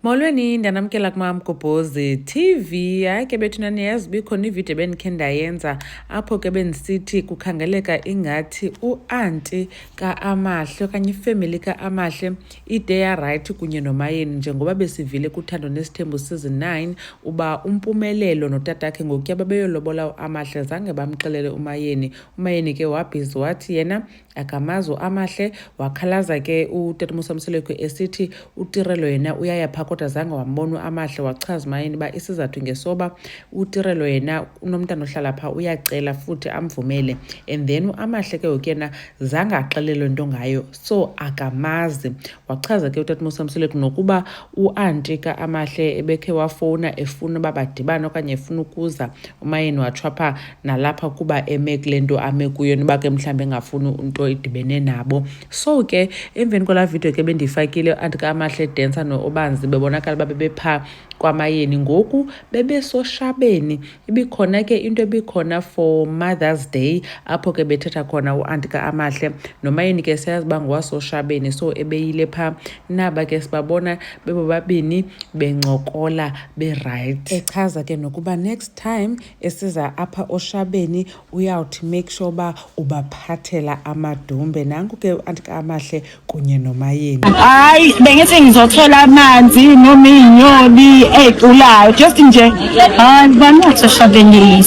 Molweni ndanamkela kuMamgobhozi TV. Hayi ke bethu naniyazi bikhona ividiyo bendikhe ndayenza apho ke bendisithi kukhangeleka ingathi uanti kaAmahle okanye ifemeli kaAmahle ide yarayithi kunye noMayeni, njengoba besivile kuThando Nesithembu season 9 uba umpumelelo notatakhe ngokuya babeyolobola uAmahle zange bamxelele uMayeni. uMayeni ke wabhizi wathi yena akamazi uAmahle, wakhalaza ke utata Musamseleko esithi uTirelo yena uyaya phaa kodwa zange wambona uAmahle. Wachaza uMayeni uba isizathu ngesoba uTirelo yena unomntana ohlala phaa uyacela futhi amvumele, and then uAmahle ke ngoku yena zange axelelwe nto ngayo, so akamazi. Wachaza ke utata Musamseleko nokuba uanti kaAmahle ebekhe wafowuna efuna uba badibane okanye efuna ukuza, uMayeni watsho phaa nalapha kuba eme kule nto ame kuyo noba ke mhlawumbi engafuni into idibene nabo. So ke emveni kwalaa video ke bendiyifakile uanti kaAmahle edensa noObanzi bebonakala uba bebephaa kwaMayeni, ngoku bebesoshabeni. Ibikhona ke into ebikhona for Mother's Day apho ke bethetha khona uanti kaAmahle noMayeni ke siyazi uba ngowasoshabeni, so ebeyile phaa. Naba ke sibabona bebobabini bencokola berayithi. Echaza ke nokuba next time esiza apha oshabeni uyawuthi make sure uba ubaphathela amadumbe. Nanku ke uanti kaAmahle kunye noMayeni. Hayi bengithi ngizothola amanzi noma inyoni egulayo just nje hayi banathi oshabeni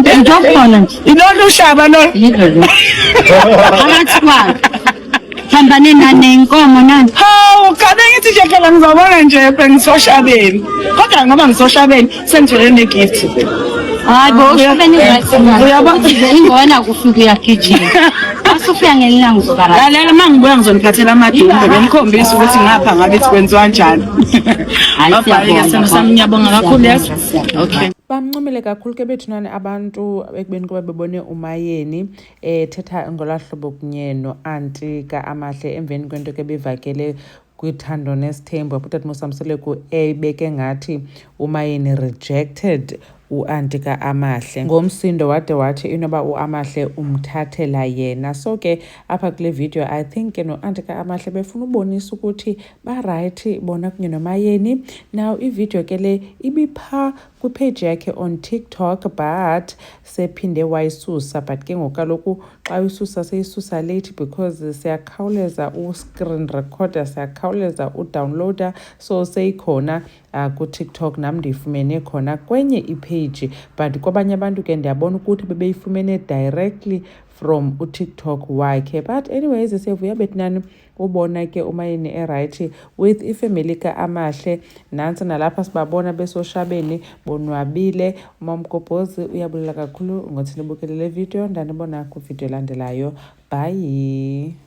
ngizokhona nje ilolu ushaba lo phakathi kwakhe hambane nenkomo nani. Hawu kabe ngithi nje phela ngizobona nje bengisoshabeni, kodwa ngoba ngisoshabeni sengithole negift. Hayi bo oshabeni uyabona ingona kufika uyagijima asufika ngelilanga uzobara. Lalela mangibuya ngizoniphathela amadumbe bengikhombisa ukuthi ngapha ngabe kwenziwa kanjani. Ngiyabonga kakhulu yazi. Okay. Bamncomele kakhulu ke bethunane abantu ekubeni kuba bebone uMayeni ethetha ngolaa hlobo kunye noanti kaAmahle emveni kwento ke bevakele kuThando Nesithembu apho utata Musamseleko ebeke ngathi uMayeni rejected uanti kaAmahle ngomsindo wade wathi inoba uAmahle umthathela yena. So ke apha kule video I think ke noanti kaAmahle befuna ubonisa ukuthi barayithi bona kunye noMayeni. Now ivideo ke le ibipha kwipage yakhe on TikTok but sephinde wayisusa, but ke ngoku kaloku xa uyisusa seyisusa late because siyakhawuleza u-screen recorder, siyakhawuleza udownloader, so seyikhona kuTikTok. Nam ndiyifumene khona kwenye ipage, but kwabanye abantu ke ndiyabona ukuthi bebeyifumene directly from uTikTok wakhe. But anyways siyavuya betnani ubona ke uMayeni erayithi with ifemeli kaAmahle. Nantsi nalapha sibabona besoshabeni bonwabile. uMamgobhozi uyabulela kakhulu ngothi nibukele le video. Ndanibona kwivideo elandelayo. Bye.